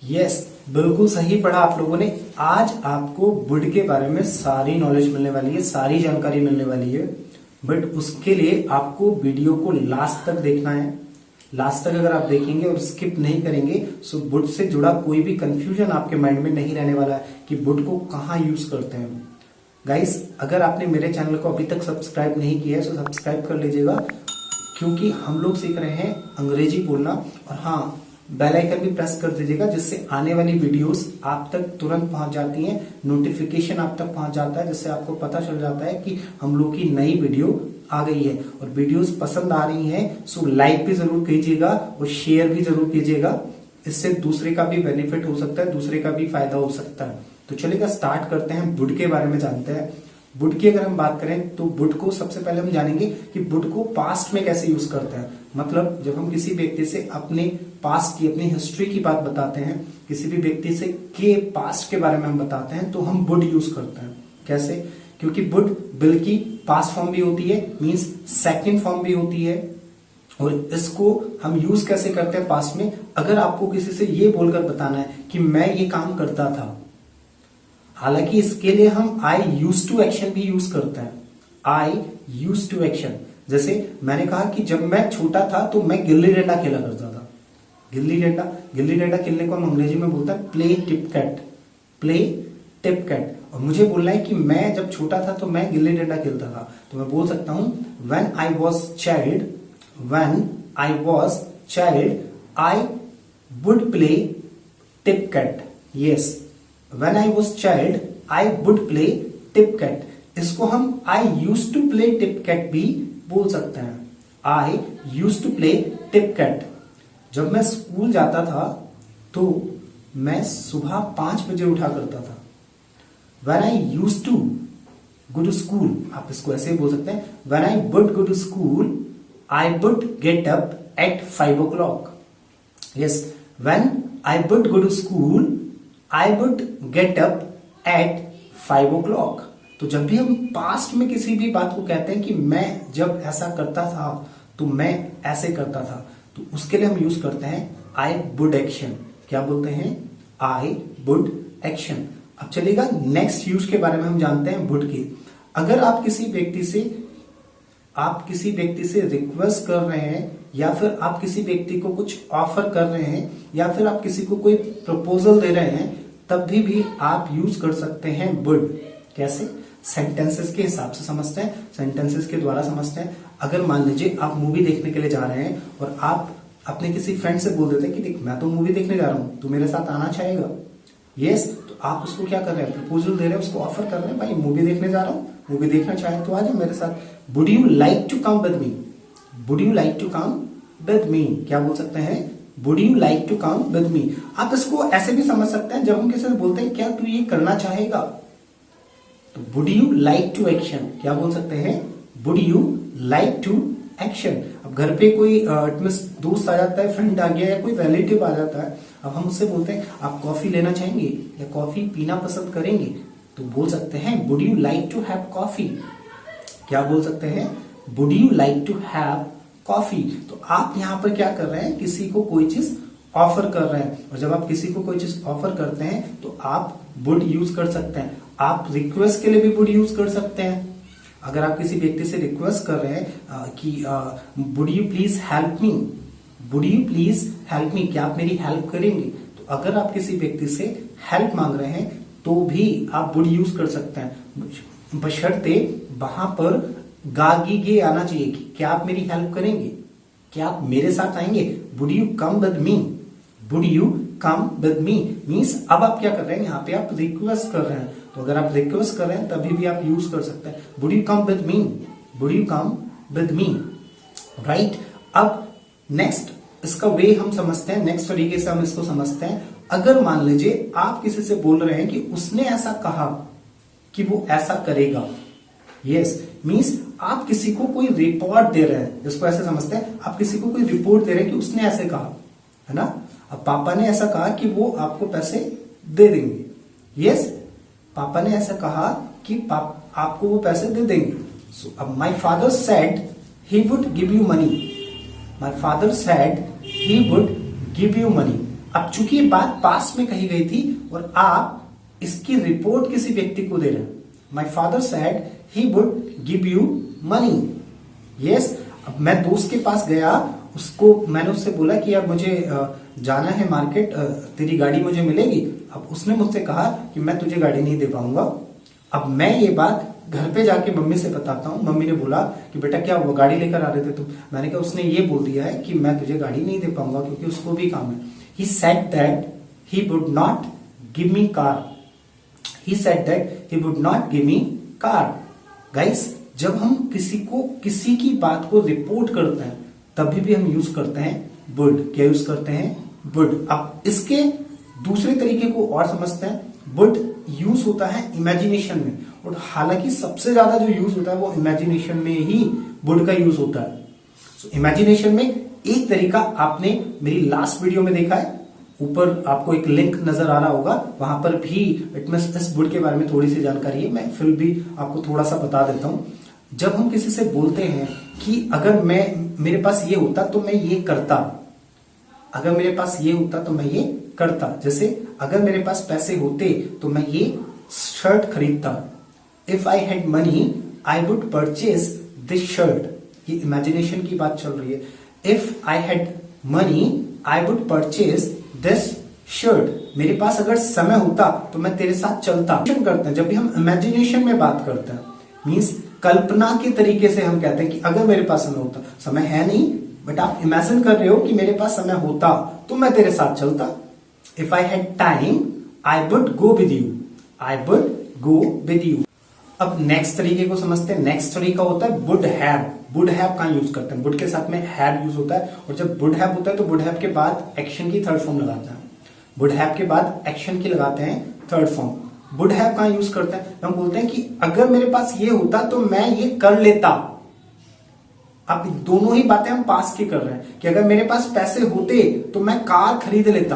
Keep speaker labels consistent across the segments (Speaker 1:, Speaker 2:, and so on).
Speaker 1: Yes, बिल्कुल सही पढ़ा आप लोगों ने। आज आपको वुड के बारे में सारी नॉलेज मिलने वाली है, सारी जानकारी मिलने वाली है। बट उसके लिए आपको वीडियो को लास्ट तक देखना है। लास्ट तक अगर आप देखेंगे और स्किप नहीं करेंगे तो वुड से जुड़ा कोई भी कंफ्यूजन आपके माइंड में नहीं रहने वाला है कि वुड को कहाँ यूज करते हैं। गाइस, अगर आपने मेरे चैनल को अभी तक सब्सक्राइब नहीं किया है तो सब्सक्राइब कर लीजिएगा, क्योंकि हम लोग सीख रहे हैं अंग्रेजी बोलना। और हाँ, बेल आइकन भी प्रेस कर दीजिएगा, जिससे आने वाली वीडियोस आप तक तुरंत पहुंच जाती हैं, नोटिफिकेशन आप तक पहुंच जाता है, जिससे आपको पता चल जाता है कि हम लोग की नई वीडियो आ गई है। और वीडियोस पसंद आ रही हैं सो लाइक भी जरूर कीजिएगा और शेयर भी जरूर कीजिएगा। इससे दूसरे का भी बेनिफिट हो सकता है, दूसरे का भी फायदा हो सकता है। तो चलिएगा, स्टार्ट करते हैं, वुड के बारे में जानते हैं। वुड की अगर हम बात करें तो वुड को सबसे पहले हम जानेंगे कि वुड को पास्ट में कैसे यूज करते हैं। मतलब जब हम किसी व्यक्ति से अपने पास्ट की, अपनी हिस्ट्री की बात बताते हैं, किसी भी व्यक्ति से के पास्ट के बारे में हम बताते हैं, तो हम वुड यूज करते हैं। कैसे? क्योंकि वुड बिल की पास्ट फॉर्म भी होती है, मींस सेकंड फॉर्म भी होती है। और इसको हम यूज कैसे करते हैं पास्ट में? अगर आपको किसी से ये बोलकर बताना है कि मैं ये काम करता था, हालांकि इसके लिए हम आई यूज टू एक्शन भी यूज करते हैं। आई यूज टू एक्शन, जैसे मैंने कहा कि जब मैं छोटा था तो मैं गिल्ली डंडा खेला करता था। गिल्ली डंडा खेलने को हम अंग्रेजी में बोलते हैं play tip cat. Play tip cat. और मुझे बोलना है कि मैं जब छोटा था तो मैं गिल्ली डंडा खेलता था, तो मैं बोल सकता हूं when I was child I would play tip cat. Yes, When I was child, I would play tip cat. इसको हम I used to play tip cat भी बोल सकते हैं। I used to play tip cat. जब मैं school जाता था तो मैं सुबह 5 बजे उठा करता था। When I used to go to school, आप इसको ऐसे ही बोल सकते हैं, When I would go to school, I would get up at 5 o'clock. Yes, when I would go to school, I would get up at 5 o'clock. तो जब भी हम पास्ट में किसी भी बात को कहते हैं कि मैं जब ऐसा करता था तो मैं ऐसे करता था, तो उसके लिए हम यूज करते हैं I would action। क्या बोलते हैं? I would action। अब चलेगा नेक्स्ट यूज के बारे में हम जानते हैं would की। अगर आप किसी व्यक्ति से रिक्वेस्ट कर रहे हैं, या फिर आप किसी व्यक्ति को कुछ ऑफर कर रहे हैं, या फिर आप किसी को कोई प्रपोजल दे रहे हैं, तब भी आप यूज कर सकते हैं वुड। कैसे? सेंटेंसेस के हिसाब से समझते हैं, सेंटेंसेस के द्वारा समझते हैं। अगर मान लीजिए आप मूवी देखने के लिए जा रहे हैं और आप अपने किसी फ्रेंड से बोल देते हैं कि देख, मैं तो मूवी देखने जा रहा हूं, तू मेरे साथ आना चाहेगा? यस, तो आप उसको क्या कर रहे हैं? प्रपोजल दे रहे हैं, उसको ऑफर कर रहे हैं, भाई मूवी देखने जा रहा हूं, मूवी देखना चाहे तो आ जाओ मेरे साथ। Would you like to come with me? Would you like to come with me? क्या बोल सकते हैं? Would you like to come with me? आप इसको ऐसे भी समझ सकते हैं, जब हम किसी से बोलते हैं क्या तू ये करना चाहेगा, तो would you like to action. क्या बोल सकते हैं? Would you like to action. अब घर पे कोई दोस्त आ जाता है, फ्रेंड आ गया, या कोई रिलेटिव आ जाता है, अब हम उससे बोलते हैं आप कॉफी लेना चाहेंगे या कॉफी पीना पसंद करेंगे, तो बोल सकते हैं would you like to have coffee. क्या बोल सकते हैं? Would you like to have coffee. तो आप यहां पर क्या कर रहे हैं? किसी को कोई चीज ऑफर कर रहे हैं, और जब आप किसी को कोई चीज ऑफर करते हैं तो आप वुड यूज कर सकते हैं। आप रिक्वेस्ट के लिए भी वुड यूज कर सकते हैं। अगर आप किसी व्यक्ति से रिक्वेस्ट कर रहे हैं कि would you please help me, would you please help me, क्या आप मेरी हेल्प करेंगे? तो अगर आप किसी व्यक्ति से हेल्प मांग रहे हैं तो भी आप वुड यूज कर सकते हैं, बशर्ते वहां पर गागी गे आना चाहिए कि क्या आप मेरी हेल्प करेंगे, क्या आप मेरे साथ आएंगे? Would you come with me? Would you come with me means अब आप क्या कर रहे हैं? यहाँ पे आप रिक्वेस्ट कर रहे हैं, तो अगर आप रिक्वेस्ट कर रहे हैं तभी भी आप यूज कर सकते हैं would you come with me, would you come with me, right. अब नेक्स्ट इसका वे हम समझते हैं, नेक्स्ट तरीके से हम इसको समझते हैं। अगर मान लीजिए आप किसी से बोल रहे हैं कि उसने ऐसा कहा कि वो ऐसा करेगा, यस, मीन्स आप किसी को कोई रिपोर्ट दे रहे हैं, इसको ऐसे समझते हैं, आप किसी को कोई रिपोर्ट दे रहे हैं कि उसने ऐसे कहा, है ना। अब पापा ने ऐसा कहा कि वो आपको पैसे दे देंगे, यस, पापा ने ऐसा कहा कि आपको वो पैसे दे देंगे। सो अब my father said he would give you money, my father said he would give you money. अब चूंकि ये बात पास में कही गई थी और आप इसकी रिपोर्ट किसी व्यक्ति को दे रहे हैं, my father said he would give you money. Yes, अब मैं दोस्त के पास गया, उसको मैंने उससे बोला कि यार मुझे जाना है मार्केट, तेरी गाड़ी मुझे मिलेगी। अब उसने मुझसे कहा कि मैं तुझे गाड़ी नहीं दे पाऊंगा। अब मैं ये बात घर पे जाके मम्मी से बताता हूँ। मम्मी ने बोला कि बेटा क्या वो गाड़ी लेकर आ रहे थे तुम? मैंने कहा उसने ये बोल दिया है कि मैं तुझे गाड़ी नहीं दे पाऊंगा क्योंकि उसको भी काम है। He said that he would not give me car. He said that he would not give me car. Guys, जब हम किसी की बात को रिपोर्ट करते हैं तभी भी हम यूज करते हैं वुड। क्या यूज करते हैं? वुड। अब इसके दूसरे तरीके को और समझते हैं। वुड यूज होता है इमेजिनेशन में, और हालांकि सबसे ज्यादा जो यूज होता है वो इमेजिनेशन में ही वुड का यूज होता है। सो इमेजिनेशन में एक तरीका आपने मेरी लास्ट वीडियो में देखा है, ऊपर आपको एक लिंक नजर आ रहा होगा, वहां पर भी इस वुड के बारे में थोड़ी सी जानकारी है। मैं फिर भी आपको थोड़ा सा बता देता हूं। जब हम किसी से बोलते हैं कि अगर मेरे पास ये होता तो मैं ये करता, अगर मेरे पास ये होता तो मैं ये करता। जैसे अगर मेरे पास पैसे होते तो मैं ये शर्ट खरीदता। If I had money I would purchase this shirt. ये इमेजिनेशन की बात चल रही है। If I had money I would purchase this shirt. मेरे पास अगर समय होता तो मैं तेरे साथ चलता। करते हैं जब भी हम इमेजिनेशन में बात करते हैं, मीन्स कल्पना के तरीके से हम कहते हैं कि अगर मेरे पास समय होता, समय है नहीं बट आप इमेजिन कर रहे हो कि मेरे पास समय होता तो मैं तेरे साथ चलता। If I had time I would go with you. I would go with you. अब नेक्स्ट तरीके को समझते हैं। नेक्स्ट तरीका होता है वुड हैव। वुड हैव कहां यूज करते हैं? वुड के साथ में हैव यूज होता है, और जब वुड हैव होता है तो वुड हैव के बाद एक्शन की थर्ड फॉर्म लगाते हैं। वुड हैव के बाद एक्शन की लगाते हैं थर्ड फॉर्म। वुड हैव कहां यूज करते हैं? हम बोलते हैं कि अगर मेरे पास ये होता तो मैं ये कर लेता। अब दोनों ही बातें हम पास की कर रहे हैं कि अगर मेरे पास पैसे होते तो मैं कार खरीद लेता।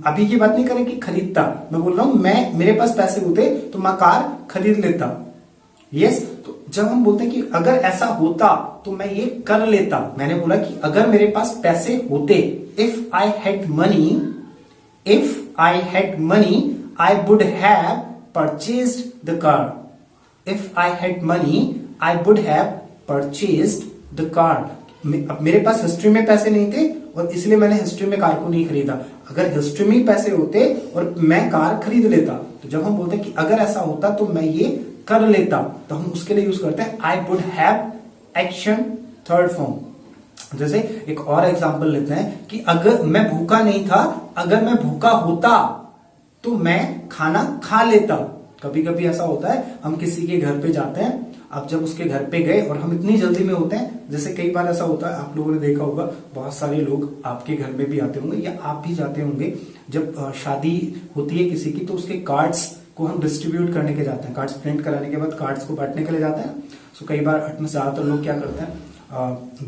Speaker 1: अभी की बात नहीं करें कि खरीदता, मैं बोल रहा हूं मेरे पास पैसे होते तो मैं कार खरीद लेता। यस, तो जब हम बोलते हैं कि अगर ऐसा होता तो मैं ये कर लेता, मैंने बोला कि अगर मेरे पास पैसे होते, if I had money, if I had money I would have purchased the car. If I had money, I would have purchased the car. अब मेरे पास हिस्ट्री में पैसे नहीं थे और इसलिए मैंने हिस्ट्री में कार को नहीं खरीदा। अगर हिस्ट्री में पैसे होते और मैं कार खरीद लेता, तो जब हम बोलते हैं कि अगर ऐसा होता तो मैं ये कर लेता, तो हम उसके लिए यूज करते हैं I would have action third form. जैसे एक और एग्जांपल लेते हैं कि अगर मैं भूखा नहीं था, अगर मैं भूखा होता तो मैं खाना खा लेता। कभी कभी ऐसा होता है हम किसी के घर पे जाते हैं, अब जब उसके घर पे गए और हम इतनी जल्दी में होते हैं, जैसे कई बार ऐसा होता है, आप लोगों ने देखा होगा, बहुत सारे लोग आपके घर में भी आते होंगे या आप भी जाते होंगे। जब शादी होती है किसी की तो उसके कार्ड्स को हम डिस्ट्रीब्यूट करने के जाते हैं, कार्ड्स प्रिंट कराने के बाद कार्ड्स को बांटने के लिए जाते हैं। सो कई बार ज्यादातर लोग क्या करते हैं,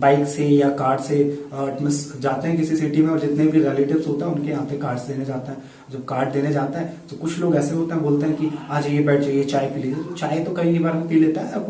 Speaker 1: बाइक से या कार से जाते हैं किसी सिटी में, और जितने भी रिलेटिव्स होते हैं उनके यहाँ पे कार्ड्स देने जाते हैं। जब कार्ड देने जाते हैं तो कुछ लोग ऐसे होते हैं, बोलते हैं कि आ जाइए, बैठ जाइए, चाय पी लीजिए। तो चाय तो कई बार हम पी लेते हैं। और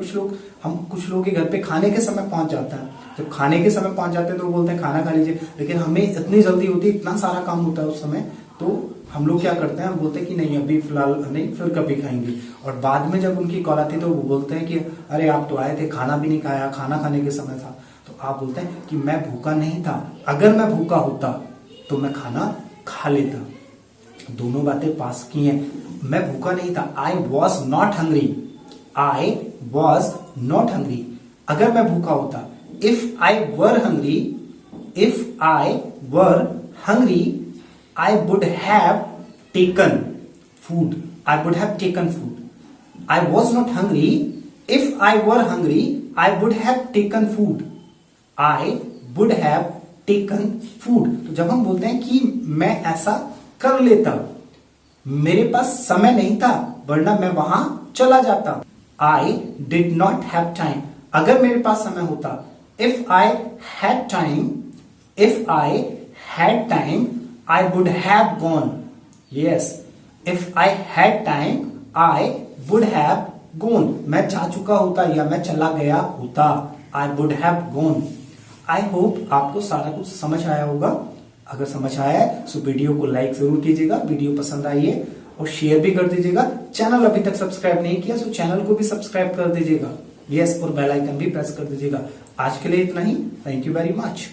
Speaker 1: कुछ लोग के घर पे खाने के समय पहुंच जाता है। जब खाने के समय पहुंच जाते हैं तो वो बोलते हैं खाना खा लीजिए, लेकिन हमें इतनी जल्दी होती है, इतना सारा काम होता है उस समय, तो हम लोग क्या करते हैं, हम बोलते हैं कि नहीं अभी फिलहाल नहीं, फिर कभी खाएंगे। और बाद में जब उनकी कॉल आती है तो वो बोलते हैं कि अरे आप तो आए थे, खाना भी नहीं खाया, खाना खाने के समय था। तो आप बोलते हैं कि मैं भूखा नहीं था, अगर मैं भूखा होता तो मैं खाना खा लेता। दोनों बातें पास की हैं। मैं भूखा नहीं था, I was not hungry, I was not hungry. अगर मैं भूखा होता, if I were hungry, if I were hungry I would have taken food. I would have taken food. I was not hungry. If I were hungry, I would have taken food. I would have taken food. तो जब हम बोलते हैं कि मैं ऐसा कर लेता, मेरे पास समय नहीं था वरना मैं वहां चला जाता। I did not have time. अगर मेरे पास समय होता, if I had time, if I had time, I would have gone. Yes, if I had time, I would have gone. मैं जा चुका होता या मैं चला गया होता, I would have gone. I hope आपको सारा कुछ समझ आया होगा। अगर समझ आया है तो वीडियो को लाइक जरूर कीजिएगा, वीडियो पसंद आई है और शेयर भी कर दीजिएगा। चैनल अभी तक सब्सक्राइब नहीं किया तो चैनल को भी सब्सक्राइब कर दीजिएगा, यस, और बेल आइकन भी प्रेस कर दीजिएगा। आज के लिए इतना ही। Thank you very much.